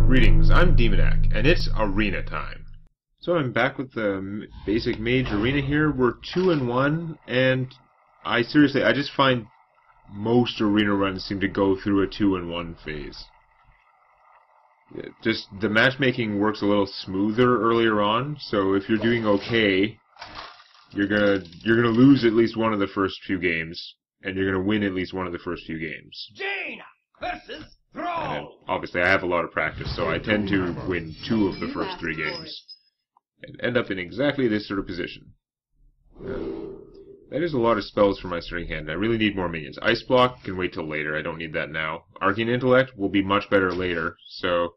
Greetings, I'm Demonac, and it's arena time. So I'm back with the basic Mage arena here. We're 2-1, and I just find most arena runs seem to go through a 2-1 phase. Just the matchmaking works a little smoother earlier on, so if you're doing okay, you're gonna lose at least one of the first few games, and you're gonna win at least one of the first few games. Jane versus And Brawl. obviously, I have a lot of practice, so I tend to win 2 of the first 3 games, and end up in exactly this sort of position. That is a lot of spells for my starting hand. I really need more minions. Ice Block can wait till later. I don't need that now. Arcane Intellect will be much better later, so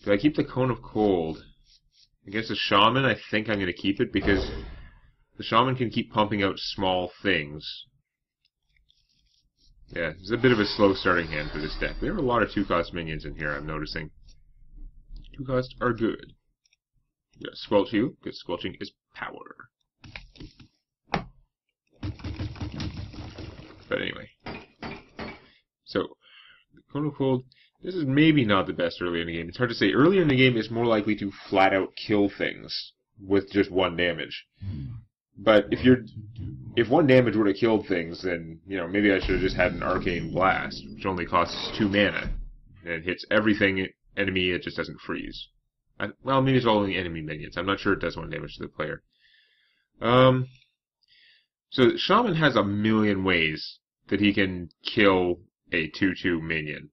do I keep the Cone of Cold? Against a Shaman, I think I'm going to keep it, because the Shaman can keep pumping out small things. Yeah, it's a bit of a slow starting hand for this deck. There are a lot of 2-cost minions in here, I'm noticing. 2 costs are good. We got Squelch You, because squelching is power. But anyway. So, the Cone of Cold, this is maybe not the best early in the game. It's hard to say. Earlier in the game, it's more likely to flat out kill things with just 1 damage. But if 1 damage would have killed things, then, maybe I should have just had an Arcane Blast, which only costs 2 mana. And it hits everything enemy, it just doesn't freeze. Well, maybe it's only enemy minions. I'm not sure it does 1 damage to the player. So Shaman has a million ways that he can kill a 2/2 minion.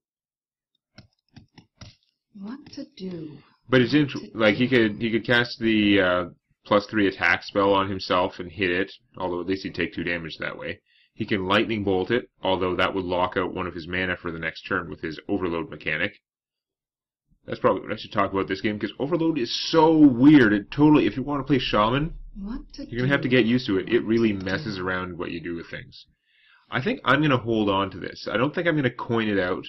What to do? But it's like he could cast the +3 attack spell on himself and hit it, although at least he'd take 2 damage that way. He can lightning bolt it, although that would lock out 1 of his mana for the next turn with his overload mechanic. That's probably what I should talk about this game, because overload is so weird. It totally, if you want to play Shaman, you're going to have to get used to it. It really messes around what you do with things. I think I'm going to hold on to this. I don't think I'm going to coin it out.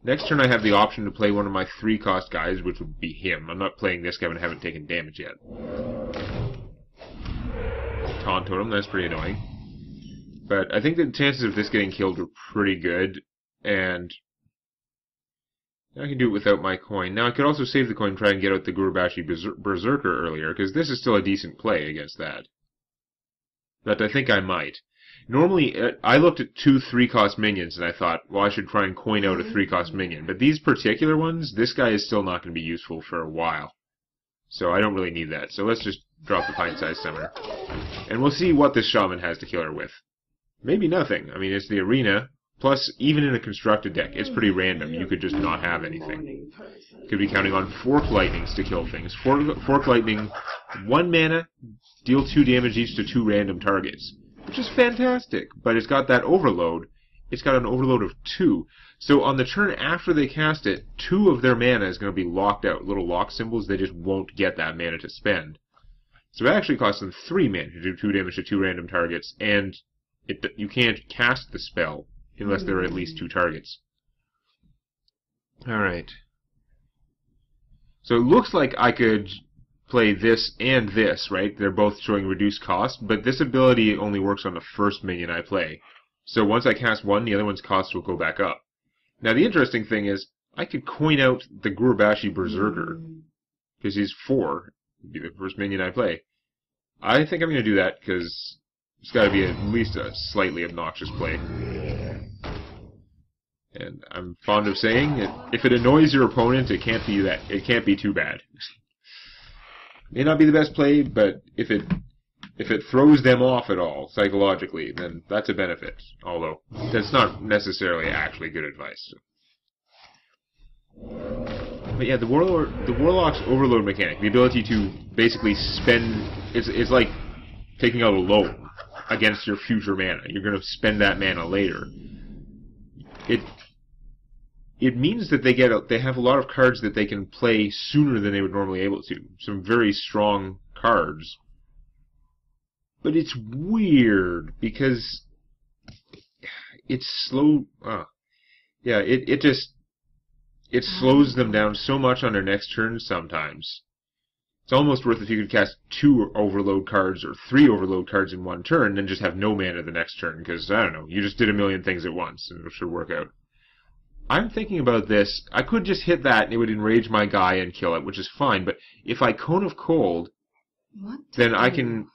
Next turn I have the option to play one of my 3-cost guys, which would be him. I'm not playing this guy and I haven't taken damage yet. Taunt Totem, that's pretty annoying. But I think the chances of this getting killed are pretty good, and I can do it without my coin. Now I could also save the coin and try and get out the Gurubashi Berserker earlier, because this is still a decent play against that. But I think I might. Normally, I looked at 2 3-cost minions and I thought, well, I should try and coin out a 3-cost minion. But these particular ones, this guy is still not going to be useful for a while. So I don't really need that. So let's just drop the Pint-Sized Summoner. And we'll see what this Shaman has to kill her with. Maybe nothing. I mean, it's the arena. Plus, even in a constructed deck, it's pretty random. You could just not have anything. Could be counting on Fork Lightnings to kill things. Fork Lightning, 1 mana, deal 2 damage each to 2 random targets. Which is fantastic, but it's got that overload. It's got an overload of 2. So on the turn after they cast it, 2 of their mana is going to be locked out. Little lock symbols, they just won't get that mana to spend. So it actually costs them 3 mana to do 2 damage to 2 random targets, and you can't cast the spell unless there are at least 2 targets. Alright. So it looks like I could play this and this, right? They're both showing reduced cost, but this ability only works on the first minion I play. So once I cast one, the other one's cost will go back up. Now the interesting thing is, I could coin out the Gurubashi Berserker, because he's 4. It'd be the first minion I play. I think I'm going to do that, because it's got to be at least a slightly obnoxious play. And I'm fond of saying, if it annoys your opponent, it can't be too bad. May not be the best play, but if it throws them off at all, psychologically, then that's a benefit. Although, that's not necessarily actually good advice. But yeah, the Warlock's overload mechanic, the ability to basically spend, is like taking out a loan against your future mana. You're going to spend that mana later. It means that they have a lot of cards that they can play sooner than they would normally be able to. Some very strong cards. But it's weird, because it's slow. It slows them down so much on their next turn sometimes. It's almost worth if you could cast 2 overload cards or 3 overload cards in one turn, and just have no mana the next turn, because, I don't know, you just did a million things at once, and it should work out. I'm thinking about this. I could just hit that and it would enrage my guy and kill it, which is fine. But if I Cone of Cold, then I can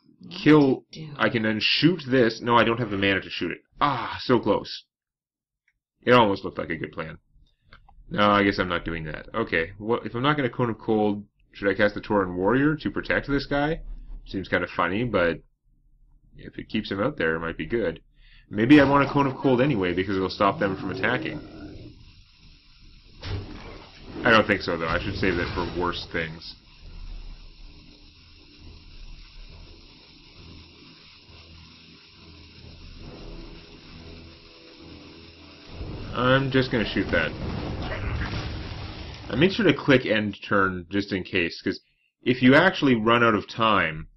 kill... I can then shoot this. No, I don't have the mana to shoot it. Ah, so close. It almost looked like a good plan. No, I guess I'm not doing that. Okay, well, if I'm not going to Cone of Cold, should I cast the Tauren Warrior to protect this guy? Seems kind of funny, but if it keeps him out there, it might be good. Maybe I want a Cone of Cold anyway, because it'll stop them from attacking. I don't think so, though. I should save that for worse things. I'm just going to shoot that. I make sure to click end turn just in case, because if you actually run out of time,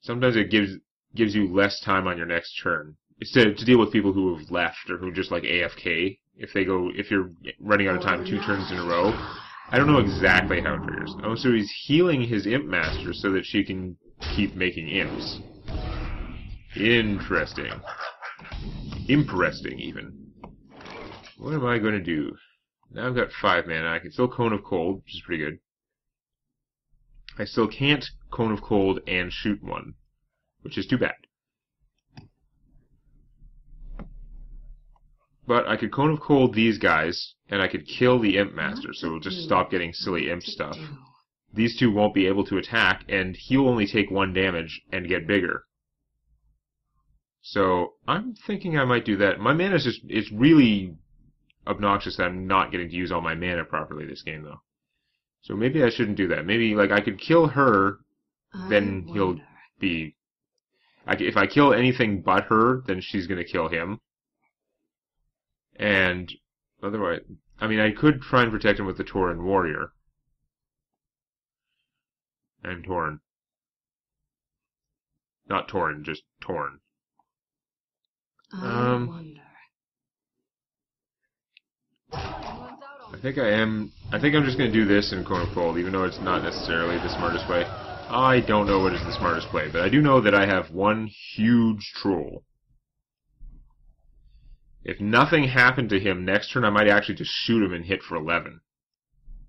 sometimes it gives you less time on your next turn. It's to deal with people who have left or who just like AFK. If you're running out of time 2 turns in a row. I don't know exactly how it triggers. Oh, so he's healing his Imp Master so that she can keep making imps. Interesting. Interesting, even. What am I going to do? Now I've got 5 mana. I can still Cone of Cold, which is pretty good. I still can't Cone of Cold and shoot one, which is too bad. But I could Cone of Cold these guys, and I could kill the Imp Master, so we'll just stop getting silly imp stuff. These two won't be able to attack, and he'll only take 1 damage and get bigger. So, I'm thinking I might do that. My mana is just, it's really obnoxious that I'm not getting to use all my mana properly this game, though. So maybe I shouldn't do that. Maybe, like, I could kill her, then he'll be... if I kill anything but her, then she's gonna kill him. And otherwise, I mean, I could try and protect him with the Tauren Warrior. I'm Tauren. Not Tauren, just Tauren. I think I'm just going to do this in Cone of Cold, even though it's not necessarily the smartest play. I don't know what is the smartest play, but I do know that I have one huge troll. If nothing happened to him next turn, I might actually just shoot him and hit for 11.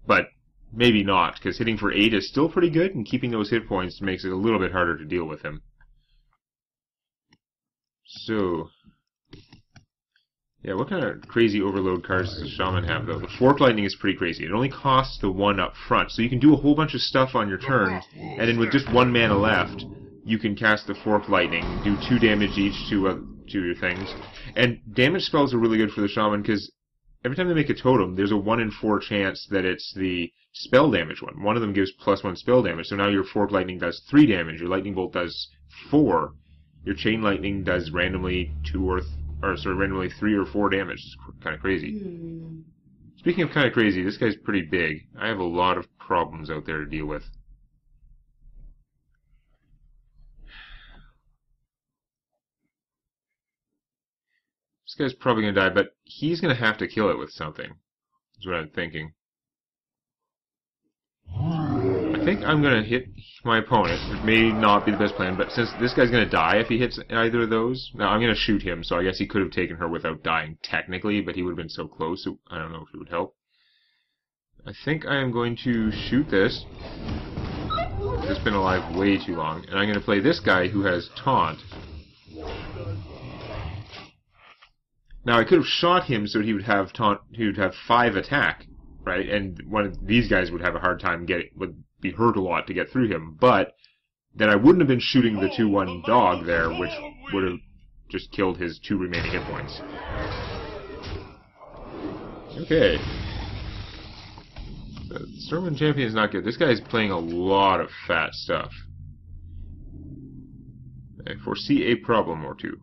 But maybe not, because hitting for 8 is still pretty good, and keeping those hit points makes it a little bit harder to deal with him. So, yeah, what kind of crazy overload cards does the Shaman have, though? The Fork Lightning is pretty crazy. It only costs the 1 up front, so you can do a whole bunch of stuff on your turn, and then with just 1 mana left, you can cast the Fork Lightning, do 2 damage each to your things. And damage spells are really good for the Shaman, because every time they make a totem, there's a 1 in 4 chance that it's the spell damage one. One of them gives +1 spell damage, so now your Fork Lightning does 3 damage, your Lightning Bolt does 4, your Chain Lightning does randomly randomly 3 or 4 damage. It's kind of crazy. Speaking of kind of crazy, this guy's pretty big. I have a lot of problems out there to deal with. This guy's probably going to die, but he's going to have to kill it with something. That's what I'm thinking. I think I'm going to hit my opponent. It may not be the best plan, but since this guy's going to die if he hits either of those, now I'm going to shoot him, so I guess he could have taken her without dying technically, but he would have been so close, so I don't know if it would help. I think I am going to shoot this. It's been alive way too long, and I'm going to play this guy who has Taunt. Now, I could have shot him so he would have taunt. He would have 5 attack, right? And one of these guys would have a hard time would be hurt a lot to get through him. But then I wouldn't have been shooting the 2/1 dog there, which would have just killed his 2 remaining hit points. Okay. The Stormwind Champion is not good. This guy is playing a lot of fat stuff. I foresee a problem or two.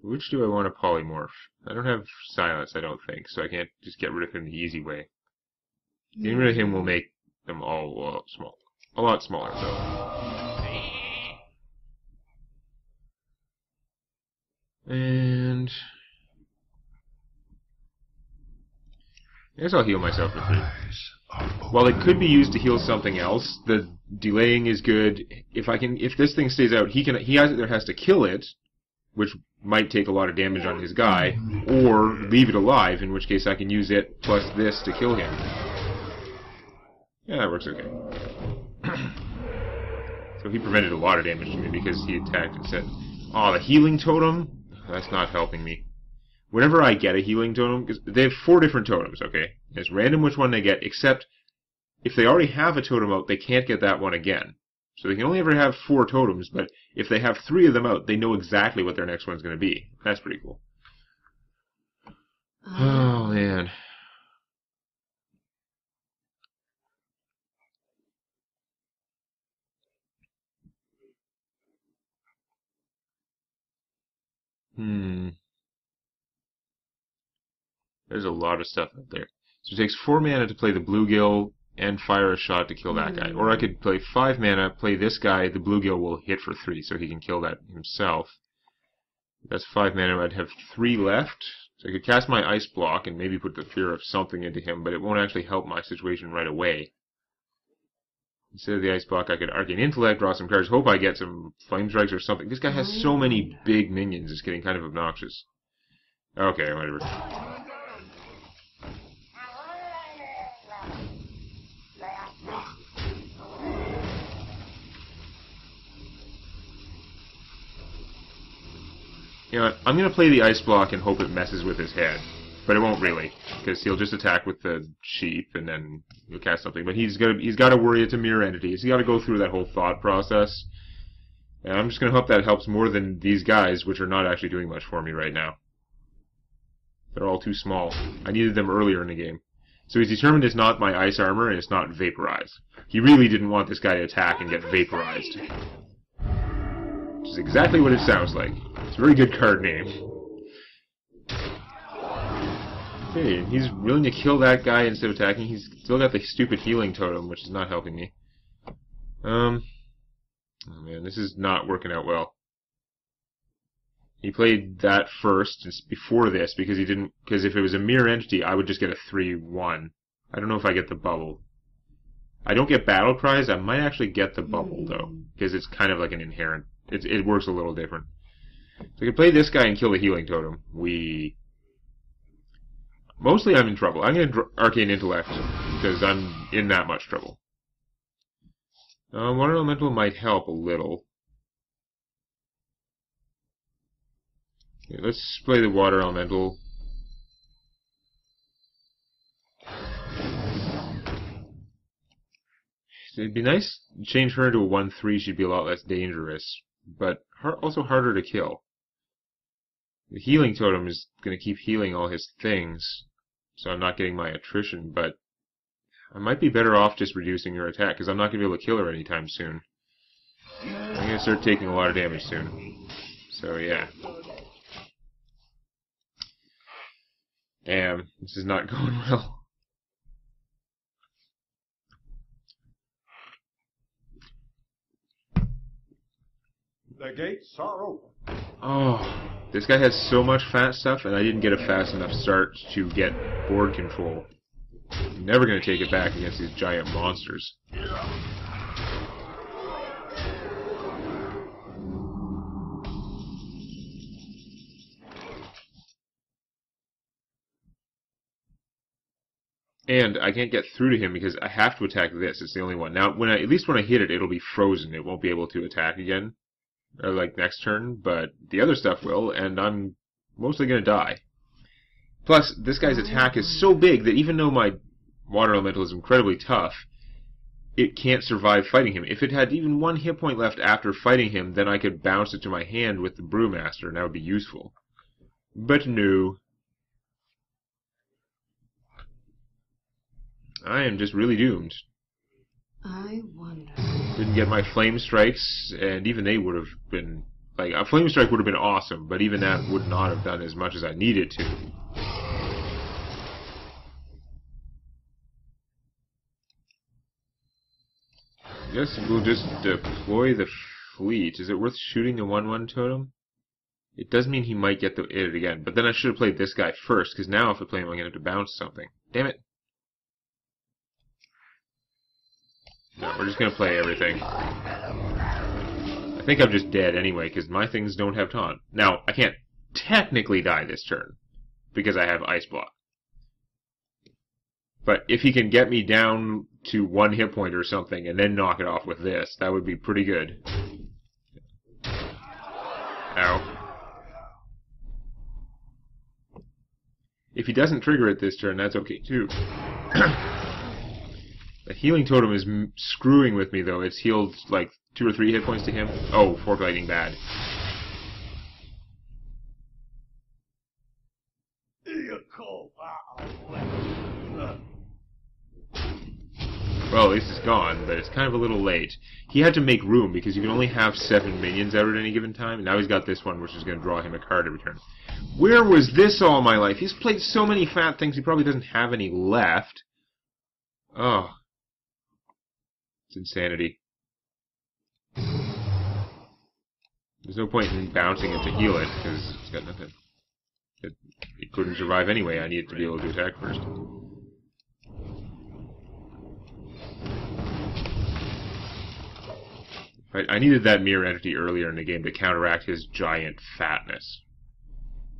Which do I want to polymorph? I don't have silence, I don't think, so I can't just get rid of him the easy way. Getting rid of him will make them all small. A lot smaller, though. And I guess I'll heal myself for 3. While it could be used to heal something else, the delaying is good. If this thing stays out, he either has to kill it, which might take a lot of damage on his guy, or leave it alive, in which case I can use it plus this to kill him. Yeah, that works okay. So he prevented a lot of damage to me because he attacked and said, "Oh, the healing totem? That's not helping me." Whenever I get a healing totem, because they have 4 different totems, okay? It's random which one they get, except if they already have a totem out, they can't get that one again. So they can only ever have 4 totems, but if they have 3 of them out, they know exactly what their next one's going to be. That's pretty cool. Oh, man. There's a lot of stuff out there. So it takes 4 mana to play the bluegill and fire a shot to kill that guy. Or I could play 5 mana, play this guy, the bluegill will hit for 3, so he can kill that himself. That's 5 mana, I'd have 3 left. So I could cast my ice block and maybe put the fear of something into him, but it won't actually help my situation right away. Instead of the ice block, I could Arcane Intellect, draw some cards, hope I get some Flame Strikes or something. This guy has so many big minions, it's getting kind of obnoxious. Okay, whatever. You know what, I'm going to play the ice block and hope it messes with his head. But it won't really, because he'll just attack with the sheep and then he'll cast something. But he's got to worry it's a mirror entity. He's got to go through that whole thought process. And I'm just going to hope that helps more than these guys, which are not actually doing much for me right now. They're all too small. I needed them earlier in the game. So he's determined it's not my ice armor and it's not vaporized. He really didn't want this guy to attack and get vaporized. Which is exactly what it sounds like. It's a very good card name. Okay, he's willing to kill that guy instead of attacking. He's still got the stupid healing totem, which is not helping me. Oh man, this is not working out well. He played that first before this because if it was a mirror entity, I would just get a 3/1. I don't know if I get the bubble. I don't get battle cries. I might actually get the bubble though, because it's kind of like an inherent. It works a little different. So I can play this guy and kill the healing totem. Mostly I'm in trouble. I'm going to Arcane Intellect because I'm in that much trouble. Water Elemental might help a little. Okay, let's play the Water Elemental. It'd be nice to change her into a 1/3. She'd be a lot less dangerous, but also harder to kill. The healing totem is going to keep healing all his things, so I'm not getting my attrition, but I might be better off just reducing her attack, because I'm not going to be able to kill her anytime soon. I'm going to start taking a lot of damage soon. So, yeah. Damn, this is not going well. The gates are open. Oh, this guy has so much fat stuff, and I didn't get a fast enough start to get board control. I'm never going to take it back against these giant monsters. And I can't get through to him because I have to attack this. It's the only one. Now, at least when I hit it, it'll be frozen. It won't be able to attack again. Or like next turn, but the other stuff will, and I'm mostly going to die. Plus, this guy's attack is so big that even though my Water Elemental is incredibly tough, it can't survive fighting him. If it had even 1 hit point left after fighting him, then I could bounce it to my hand with the Brewmaster, and that would be useful. But no. I am just really doomed. I wonder. Didn't get my Flame Strikes, and even they would have been... Like, a Flame Strike would have been awesome, but even that would not have done as much as I needed to. I guess we'll just deploy the fleet. Is it worth shooting the 1/1 totem? It does mean he might get it again, but then I should have played this guy first, because now if I play him I'm going to have to bounce something. Damn it. No, we're just going to play everything. I think I'm just dead anyway, because my things don't have taunt. Now, I can't technically die this turn, because I have Ice Block. But if he can get me down to 1 hit point or something, and then knock it off with this, that would be pretty good. Ow. If he doesn't trigger it this turn, that's okay too. The healing totem is screwing with me though. It's healed like 2 or 3 hit points to him. Oh, Fork Lightning bad. Well, at least it's gone, but it's kind of a little late. He had to make room because you can only have 7 minions out at any given time. And now he's got this one, which is going to draw him a card every turn. Where was this all my life? He's played so many fat things, he probably doesn't have any left. Oh. It's insanity. There's no point in bouncing it to heal it, because it's got nothing. It couldn't survive anyway. I need it to be able to attack first. Right, I needed that mirror entity earlier in the game to counteract his giant fatness.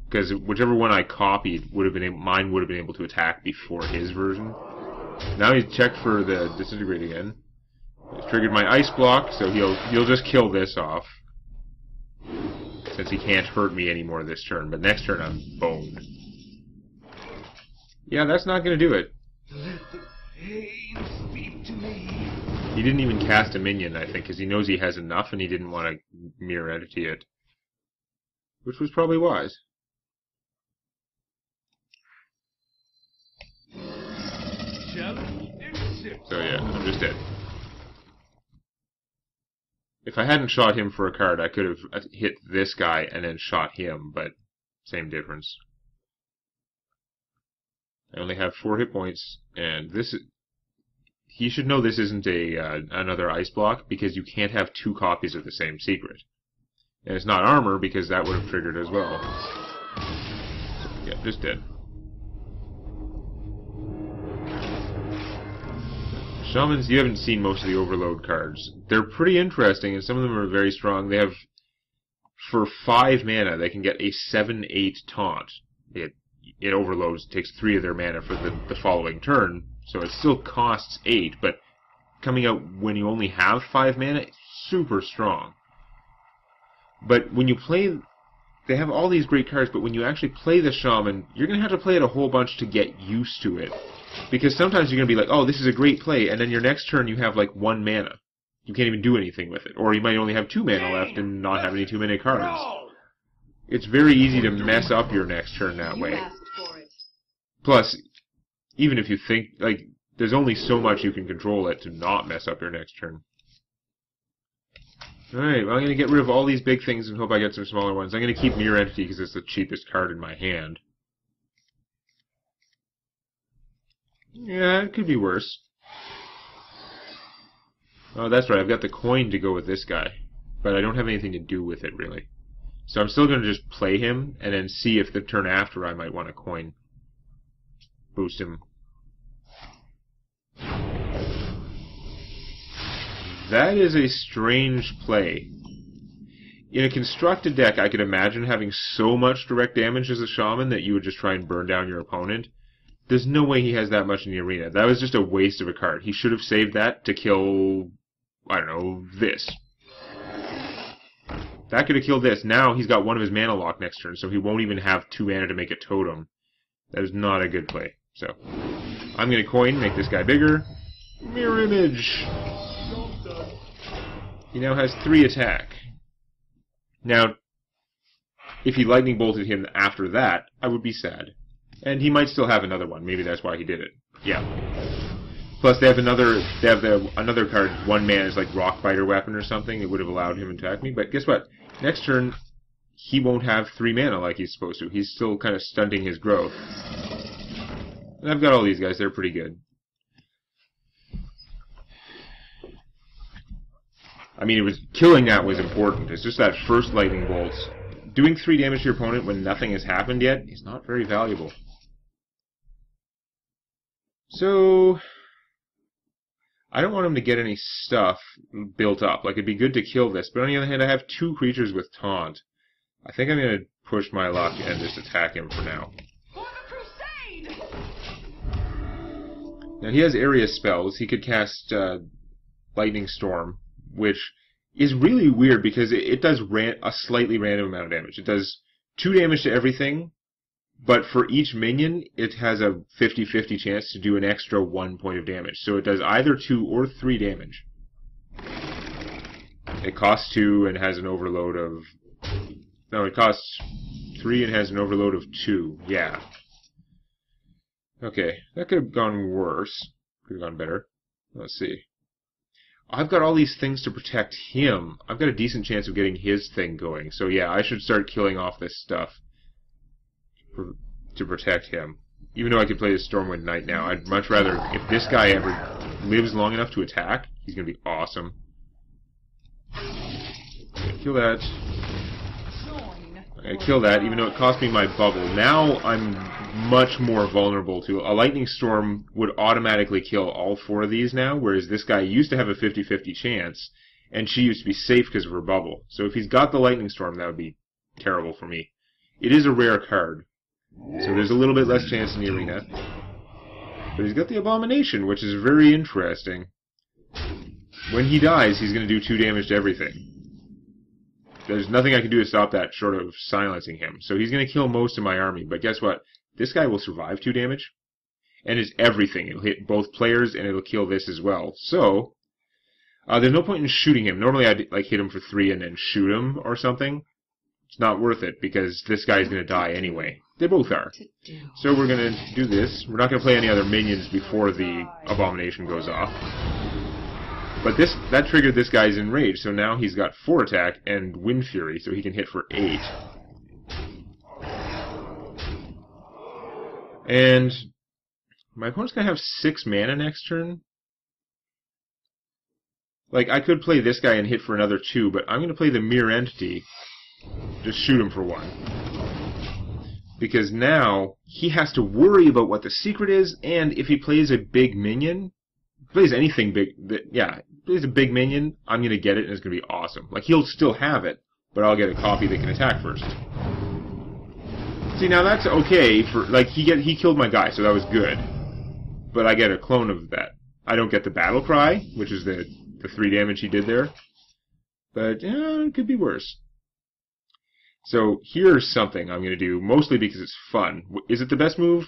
Because whichever one I copied would have been mine would have been able to attack before his version. Now he's checked for the disintegrate again. He's triggered my ice block, so he'll just kill this off. Since he can't hurt me anymore this turn, but next turn I'm boned. Yeah, that's not gonna do it. Let the pain speak to me. He didn't even cast a minion, I think, because he knows he has enough and he didn't want to mirror entity it. Which was probably wise. So yeah, I'm just dead. If I hadn't shot him for a card, I could have hit this guy and then shot him, but same difference. I only have 4 hit points, and this is... He should know this isn't another ice block, because you can't have 2 copies of the same secret. And it's not armor, because that would have triggered as well. So, yeah, just dead. Shamans, you haven't seen most of the overload cards. They're pretty interesting, and some of them are very strong. They have, for 5 mana, they can get a 7/8 taunt. It overloads, takes 3 of their mana for the following turn, so it still costs 8, but coming out when you only have 5 mana, it's super strong. But when you play, they have all these great cards, but when you actually play the Shaman, you're going to have to play it a whole bunch to get used to it. Because sometimes you're going to be like, oh, this is a great play, and then your next turn you have like 1 mana. You can't even do anything with it. Or you might only have 2 mana left and not have any 2-mana cards. It's very easy to mess up your next turn that way. Plus, even if you think, like, there's only so much you can control it to not mess up your next turn. Alright, well, I'm going to get rid of all these big things and hope I get some smaller ones. I'm going to keep Mirror Entity because it's the cheapest card in my hand. Yeah, it could be worse. Oh, that's right, I've got the coin to go with this guy. But I don't have anything to do with it, really. So I'm still going to just play him, and then see if the turn after I might want a coin. Boost him. That is a strange play. In a constructed deck, I could imagine having so much direct damage as a shaman that you would just try and burn down your opponent. There's no way he has that much in the arena. That was just a waste of a card. He should have saved that to kill, I don't know, this. That could have killed this. Now he's got 1 of his mana lock next turn, so he won't even have 2 mana to make a totem. That is not a good play. So, I'm going to coin, make this guy bigger. Mirror image! He now has 3 attack. Now, if he lightning bolted him after that, I would be sad. And he might still have another one. Maybe that's why he did it. Yeah. Plus, they have another card, 1 mana is like Rock Biter Weapon or something. It would have allowed him to attack me. But guess what? Next turn, he won't have 3 mana like he's supposed to. He's still kind of stunting his growth. And I've got all these guys. They're pretty good. I mean, killing that was important. It's just that first lightning bolt. Doing 3 damage to your opponent when nothing has happened yet is not very valuable. So, I don't want him to get any stuff built up. Like, it'd be good to kill this, but on the other hand, I have 2 creatures with taunt. I think I'm going to push my luck and just attack him for now. For the crusade! Now, he has area spells. He could cast Lightning Storm, which is really weird because it does a slightly random amount of damage. It does 2 damage to everything, but for each minion, it has a 50-50 chance to do an extra 1 point of damage. So it does either 2 or 3 damage. It costs 2 and has an overload of... No, it costs 3 and has an overload of 2. Yeah. Okay, that could have gone worse. Could have gone better. Let's see. I've got all these things to protect him. I've got a decent chance of getting his thing going. So yeah, I should start killing off this stuff to protect him. Even though I could play the Stormwind Knight now, I'd much rather, if this guy ever lives long enough to attack, he's going to be awesome. Kill that. I'm going to kill that, even though it cost me my bubble. Now I'm much more vulnerable to... A Lightning Storm would automatically kill all 4 of these now, whereas this guy used to have a 50-50 chance, and she used to be safe because of her bubble. So if he's got the Lightning Storm, that would be terrible for me. It is a rare card, so there's a little bit less chance in the arena. But he's got the Abomination, which is very interesting. When he dies, he's going to do 2 damage to everything. There's nothing I can do to stop that short of silencing him. So he's going to kill most of my army. But guess what? This guy will survive 2 damage. And it's everything. It'll hit both players, and it'll kill this as well. So, there's no point in shooting him. Normally I'd hit him for 3 and then shoot him or something. It's not worth it, because this guy's going to die anyway. They both are. So we're going to do this. We're not going to play any other minions before the Abomination goes off. But that triggered this guy's Enrage, so now he's got 4 attack and Wind Fury, so he can hit for 8. And my opponent's going to have 6 mana next turn. Like, I could play this guy and hit for another 2, but I'm going to play the Mirror Entity. Just shoot him for 1. Because now, he has to worry about what the secret is, and if he plays a big minion... plays anything big, plays a big minion, I'm going to get it, and it's going to be awesome. Like, he'll still have it, but I'll get a copy that can attack first. See, now that's okay for, like, he killed my guy, so that was good. But I get a clone of that. I don't get the Battle Cry, which is the 3 damage he did there. But, it could be worse. So, here's something I'm going to do, mostly because it's fun. Is it the best move?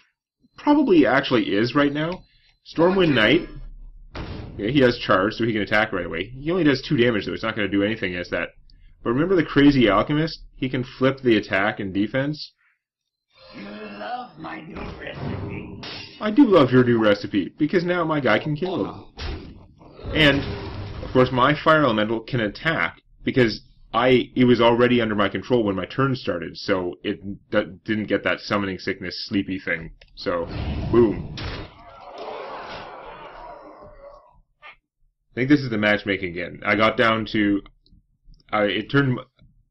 Probably actually is right now. Stormwind Knight. Okay, he has charge, so he can attack right away. He only does 2 damage, though. It's not going to do anything against that. But remember the Crazy Alchemist? He can flip the attack and defense. You love my new recipe. I do love your new recipe, because now my guy can kill him. And, of course, my Fire Elemental can attack, because it was already under my control when my turn started, so it didn't get that Summoning Sickness sleepy thing. So, boom. I think this is the matchmaking again. I got down to... it turned...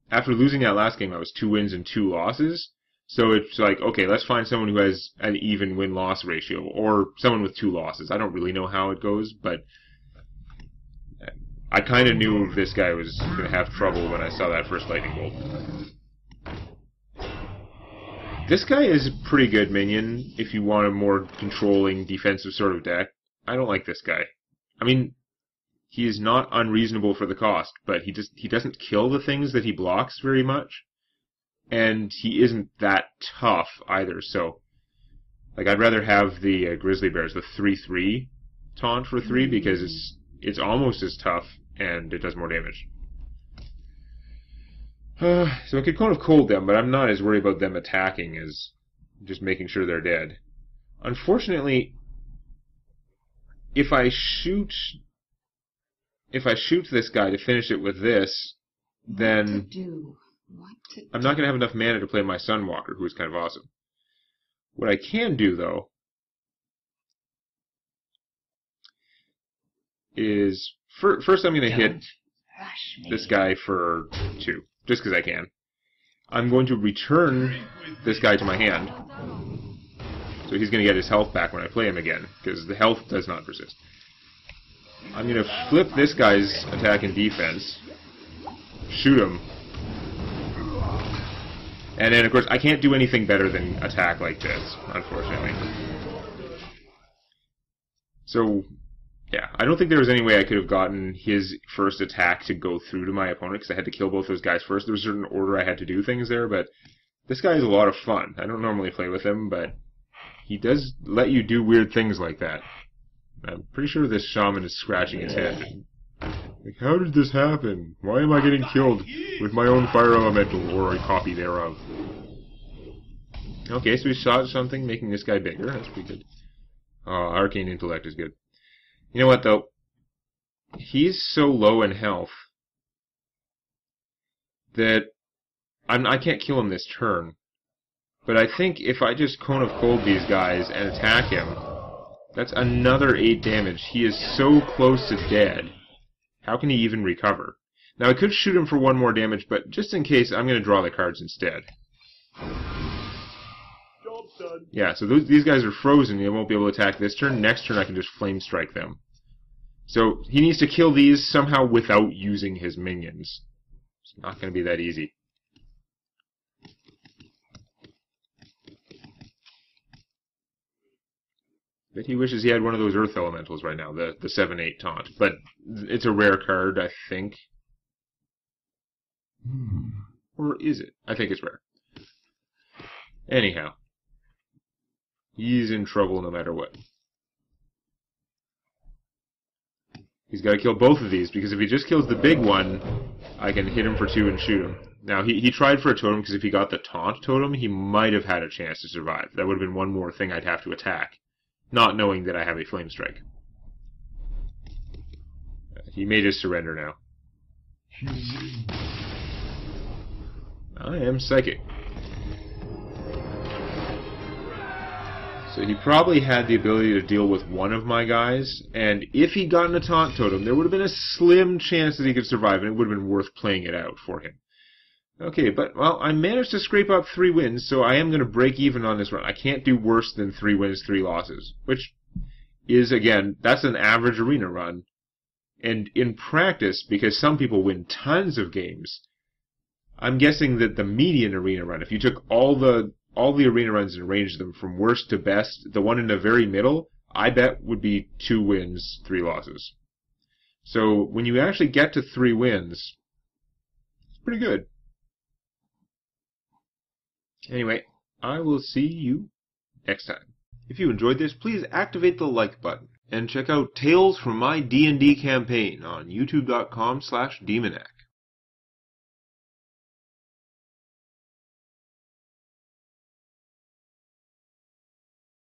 After losing that last game, I was 2 wins and 2 losses. So it's like, okay, let's find someone who has an even win-loss ratio, or someone with 2 losses. I don't really know how it goes, but I kind of knew this guy was going to have trouble when I saw that first lightning bolt. This guy is a pretty good minion if you want a more controlling defensive sort of deck. I don't like this guy. I mean, he is not unreasonable for the cost, but he doesn't kill the things that he blocks very much. And he isn't that tough either, so... Like, I'd rather have the Grizzly Bears, the 3/3 taunt for 3, because it's almost as tough, and it does more damage. So I could kind of cold them, but I'm not as worried about them attacking as just making sure they're dead. Unfortunately, if I shoot this guy to finish it with this, then I'm not going to have enough mana to play my Sunwalker, who is kind of awesome. What I can do, though, is first I'm going to hit this guy for 2, just because I can. I'm going to return this guy to my hand, so he's going to get his health back when I play him again, because the health does not persist. I'm going to flip this guy's attack and defense, shoot him, and then, of course, I can't do anything better than attack like this, unfortunately. So, yeah, I don't think there was any way I could have gotten his first attack to go through to my opponent, because I had to kill both those guys first. There was a certain order I had to do things there, but this guy is a lot of fun. I don't normally play with him, but he does let you do weird things like that. I'm pretty sure this shaman is scratching his head. Like, how did this happen? Why am I getting killed with my own fire elemental, or a copy thereof? Okay, so we shot something, making this guy bigger. That's pretty good. Arcane Intellect is good. You know what, though? He's so low in health that I can't kill him this turn. But I think if I just Cone of Cold these guys and attack him, that's another 8 damage. He is so close to dead. How can he even recover? Now, I could shoot him for 1 more damage, but just in case, I'm going to draw the cards instead. Job's done. Yeah, so these guys are frozen. They won't be able to attack this turn. Next turn, I can just Flame Strike them. So, he needs to kill these somehow without using his minions. It's not going to be that easy. But he wishes he had one of those Earth Elementals right now, the 7-8 taunt. But it's a rare card, I think. Or is it? I think it's rare. Anyhow. He's in trouble no matter what. He's got to kill both of these, because if he just kills the big one, I can hit him for 2 and shoot him. Now, he tried for a totem, because if he got the taunt totem, he might have had a chance to survive. That would have been one more thing I'd have to attack. Not knowing that I have a Flame Strike. He may just surrender now. I am Psychic. So he probably had the ability to deal with one of my guys, and if he'd gotten a Taunt Totem, there would have been a slim chance that he could survive, and it would have been worth playing it out for him. Okay, but, well, I managed to scrape up 3 wins, so I am going to break even on this run. I can't do worse than 3 wins, 3 losses, which is, again, that's an average arena run. And in practice, because some people win tons of games, I'm guessing that the median arena run, if you took all the arena runs and arranged them from worst to best, the one in the very middle, I bet would be 2 wins, 3 losses. So when you actually get to 3 wins, it's pretty good. Anyway, I will see you next time. If you enjoyed this, please activate the like button and check out Tales from My D&D Campaign on youtube.com/Demonac.